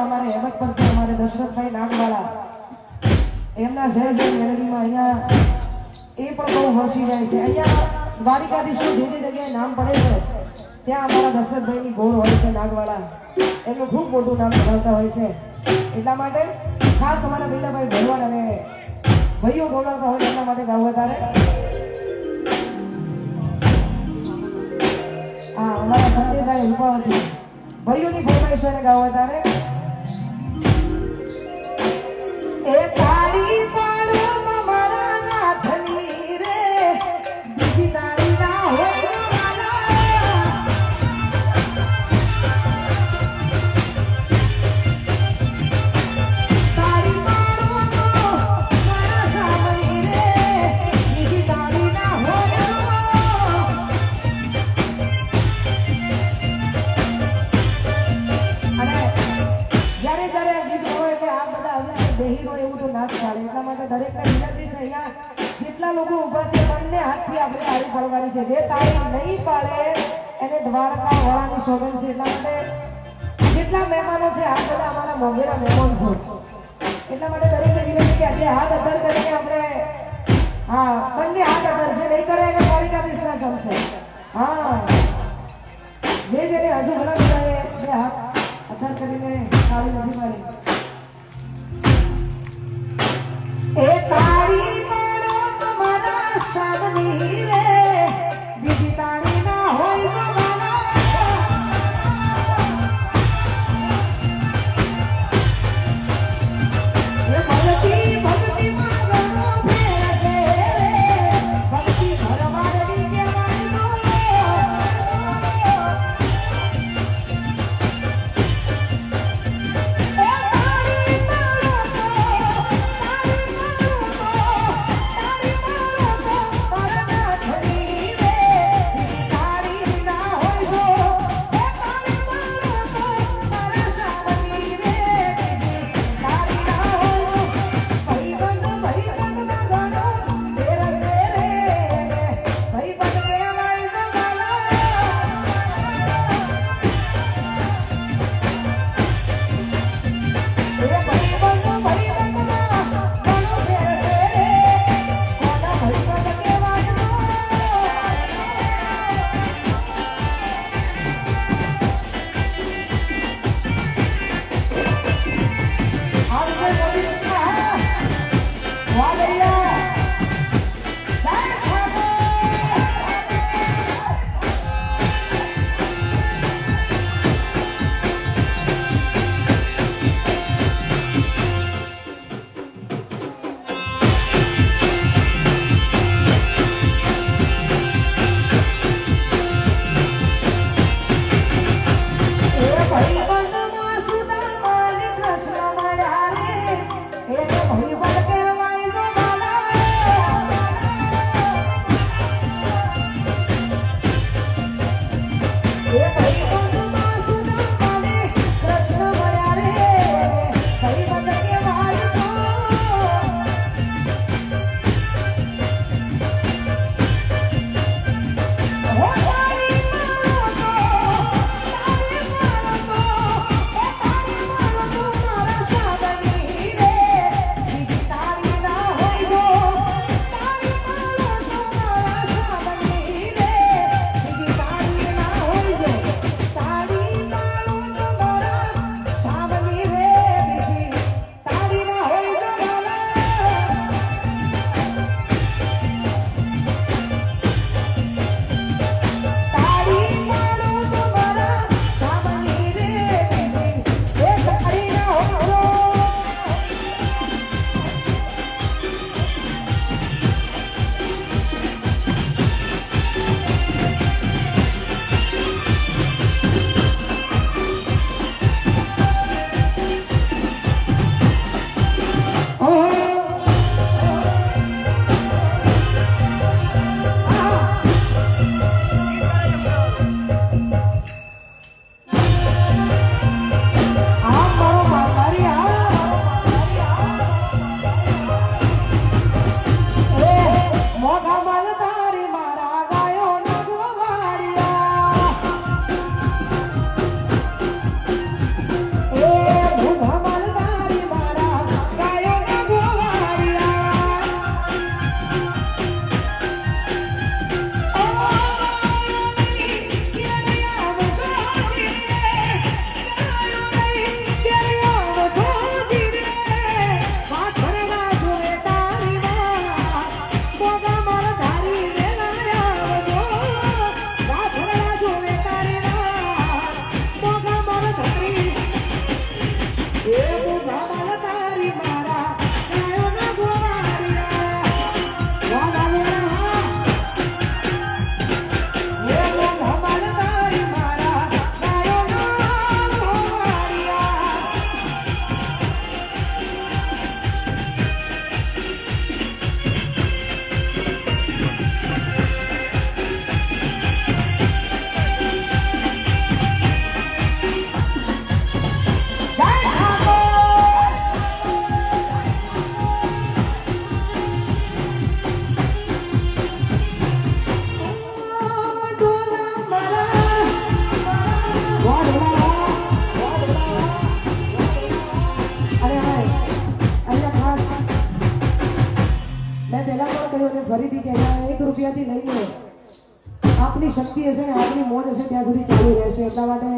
અમારે હેમત પરથી અમારે દશરથભાઈ નાગવાળા એમના જય જય મેલડીમાં અહીંયા એ પણ બહુ વસી જાય છે. અહીંયા દ્વારિકાધીશનું જે જે જગ્યાએ નામ પડે છે ત્યાં અમારા દશરથભાઈની ગોળ હોય છે નાગવાળા, એમનું ખૂબ મોટું નામ ધરાવતા હોય છે. એટલા માટે ખાસ અમારા બીલાભાઈ ભરવાડ અને ભાઈઓ બોલાવતા હોય એટલા માટે ગાવું તારે. હા, અમારા સંજયભાઈ રૂપાવતી ભાઈઓની ફરમાઈશ અને ગાવું તારે. એ તારી પાડો મારા નાથની રે, બીજી તારી ના હોય એટલા માટે દરેકને વિનંતી છે અહીંયા જેટલા લોકો ઊભા છે બંને હાથથી આપણે તાળી પાડવાની છે. જે તાળી નહીં પાડે એને દ્વારકા વાળાની સોગંદ છે. એટલા માટે જેટલા મહેમાનો છે આ બધા અમારા મોંઘેરા મહેમાન છે. એટલા માટે દરેકને વિનંતી કે આજે હાથ અસર કરીને આપણે હા બંને હાથ અસર છે નહીં કરે એને દ્વારિકાધીશના જમશે. હા, જે જેને હજુ ઘણા બધાએ બે હાથ અસર કરીને તાળી નથી પાડી. એ તારી મારો તમારા સામની રે, બીજી તારી ના હોય તમારા. એ ભક્તિ ભક્તિ મારો ફેર છે, ભક્તિ ભરવાડની કહેવાય નો. એ તારી મારો પહેલા પણ કહ્યું અને ફરીથી કે અહીંયા 1 રૂપિયાથી લઈને આપની શક્તિ હશે ને આપની મોજ હશે ત્યાં સુધી ચાલુ રહેશે. એટલા માટે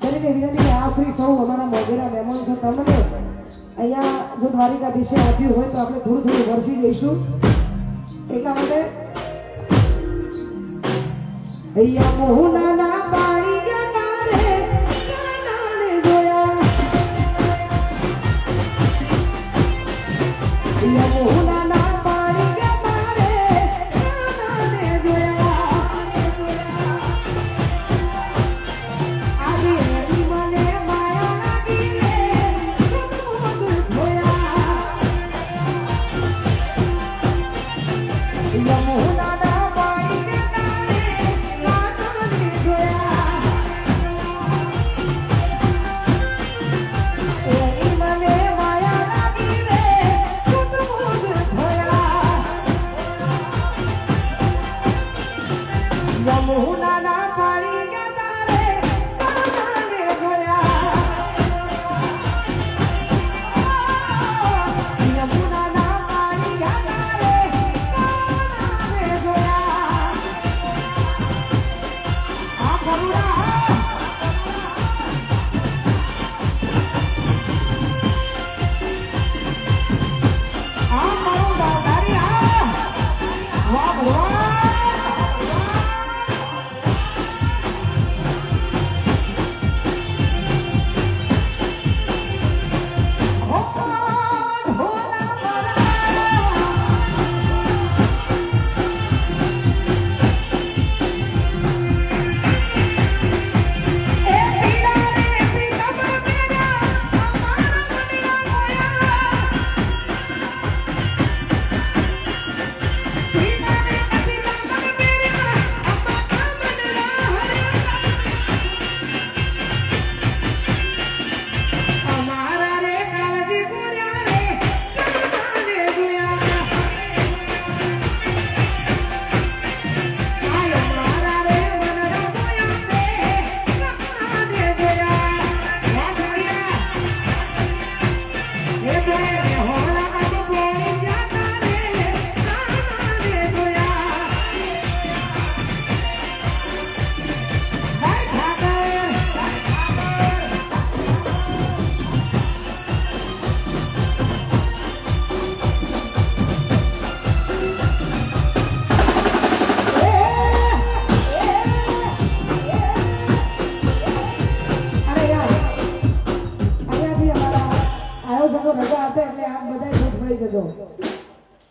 દરેકે વિનંતી કે આખરી સૌ અમારા મોગેરા મહેમાન છે તમને અહીંયા જો દ્વારિકાધીશે આપ્યું હોય તો આપણે થોડું થોડું વરસી જઈશું. એટલા માટે અહીંયા મોહનાના પાણી ગયા તારે કાનાને જોયા. અહીંયા મોહનાના પાણી ગયા તારે કાનાને જોયા. આજે એની મને માયા લાગી રે સુખ ધોયા. અહીંયા મોહનાના પાણી ગયા તારે કાનાને જોયા. એની મને માયા લાગી રે સુખ ધોયા. યમુનાના પાણી ગયા તારે કાનાને જોયા. યમુનાના પાણી ગયા તારે કાનાને જોયા. આ કરુણા આ મારું દાદારી વાહ ભગવાન.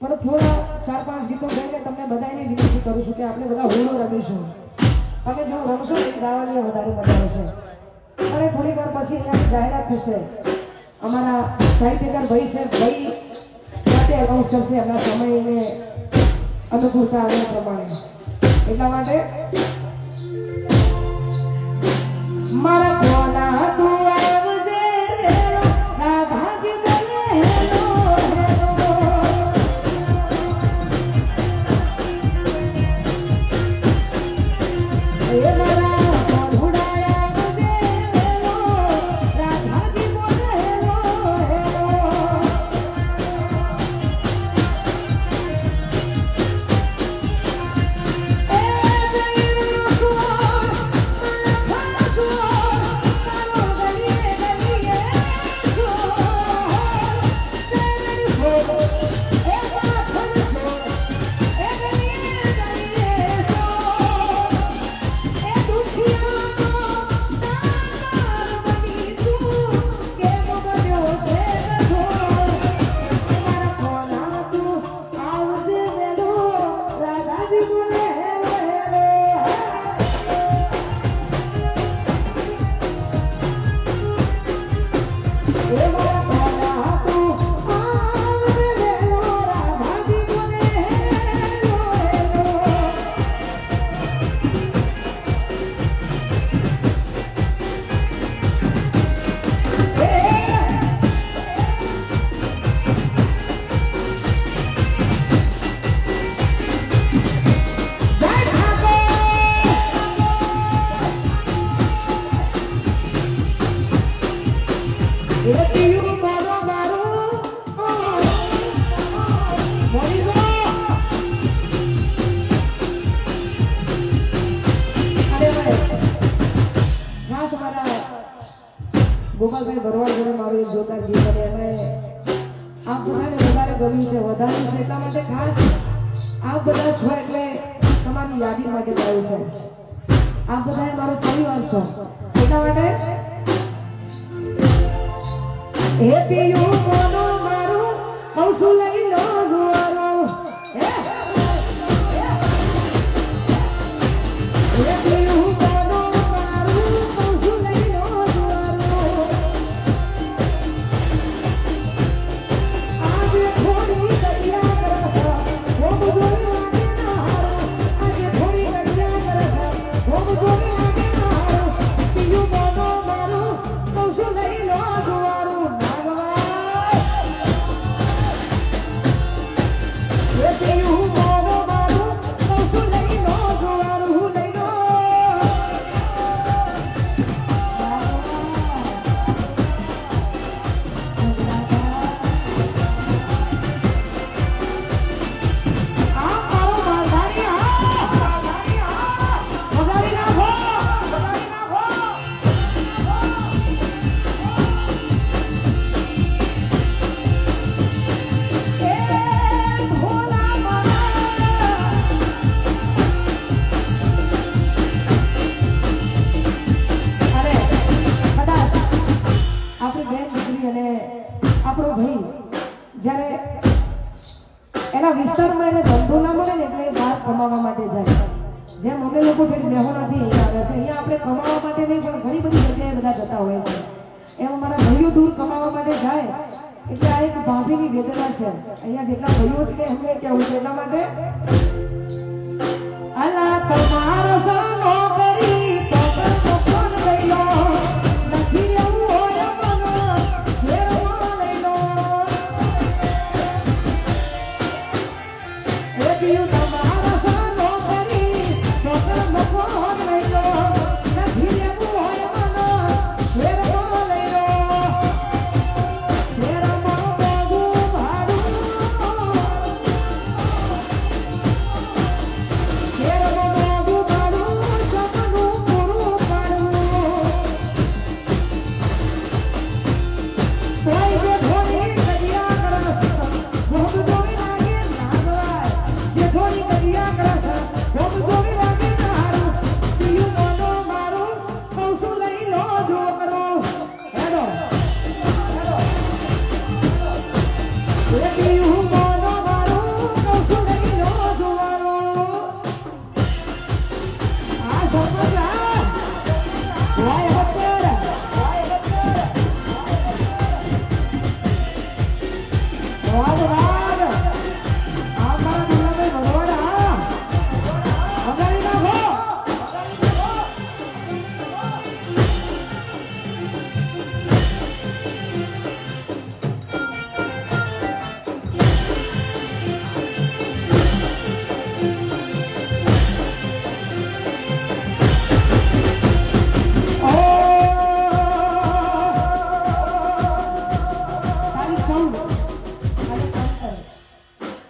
પણ થોડા 4-5 ગીતો ગાઈને તમને બધાને વિનંતી કરું છું કે આપણે બધા હોળો રમીશું. તમે જો રમશો ને ગાવાની વધારે મજા આવશે. અને થોડી વાર પછી અહીંયા જાહેરાત થશે. અમારા સાહિત્યકાર ભાઈ છે, ભાઈ માટે એનાઉન્સ કરશે એમના સમયને અનુકૂળતા અને પ્રમાણે. એટલા માટે મારા કોના તું આવજે રે રાધાજી બોલે હેલો હેલો. એ મારા કોઢુડા આવજે હેલો રાધાજી બોલે હેલો હેલો. એ જઈનો સુર મને ખાસો ગોપાલભાઈ ભરવાડ જોડે મારું એક જોરદાર ગીત અને એમાં આપ બધાને વધારે ગમ્યું છે વધાર્યું છે એટલા માટે ખાસ આપ બધા છો એટલે તમારી યાદી માટે ગાયું છે આપ બધા મારો પરિવાર છો એટલા માટે હે પિયું કોનો મારું કૌશું લઈ લો ગુવારો હે પિયું કોનો મારું કૌશું લઈ લો ગુવારો આજે થોડી દરિયા કરસા ખૂબ જોઈ લાગે ના હારો આજે થોડી દરિયા કરસા ખૂબ જોઈ લાગે ના હારો પિયું કોનો મારું કૌશું લઈ લો ગુવારો આપણો ભાઈ જ્યારે એના વિસ્તારમાં એને ધંધો ના મળે ને એટલે બહાર કમાવા માટે જાય જેમ અમે લોકો ફેર મેહોણાથી અહીંયા આવે છે અહીંયા આપણે કમાવા માટે નહીં પણ ઘણી બધી જગ્યાએ બધા જતા હોય છે એમ અમારા ભાઈઓ દૂર કમાવા માટે જાય એટલે આ એક ભાભીની વેદના છે અહીંયા જેટલા ભાઈઓ છે એમને કહેવું છે એટલા માટે અલા તમારો સંગો કરી તો ફોન લઈ લો નથી લેવું હોય મને શેરમાં લઈ લો એ પિયું તમારો સંગો કરી તો ફોન લઈ લો નથી લેવું હોય મને શેરમાં લઈ લો શેરમાં મોગું ભાડું શેરમાં મોગું ભાડું સપનું પૂરું પાડવું કોઈ જે થોડી કડિયા કરસ ભોગ જોવી લાગે ના ગવાય જે થોડી કડિયા કરસ ભોગ જોવી લાગે ના હારું પિયું મોનો મારું કૌશું લઈ લો જો કરો હેડો એ પિયું મોનો મારું કૌશું લઈ લો જોવારો આ સરપંચ વાય હત્તર વાદ વાદ આ મારા દુલાભાઈ ભરવાડ વગાડી નાખો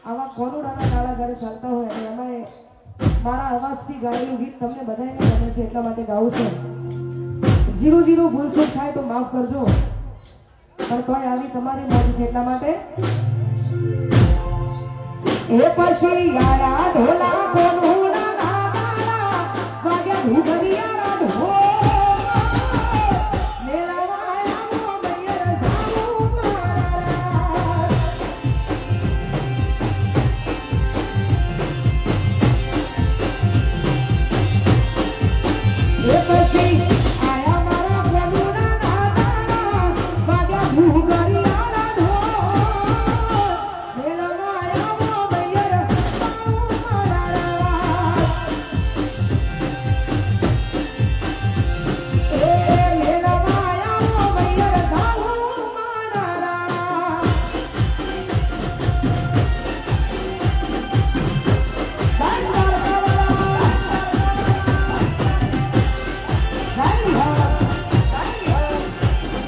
આવા કોરોનાના કાળા ઘરે ચાલતા હોય અને એમાં મારા અવાજથી ગાયેલું ગીત તમને બધાને ગમે છે એટલા માટે ગાવું છે 0-0 ભૂલચૂક થાય તો માફ કરજો પણ તોય આવી તમારી મરજી છે એટલા માટે એ પછી યારા ઢોલા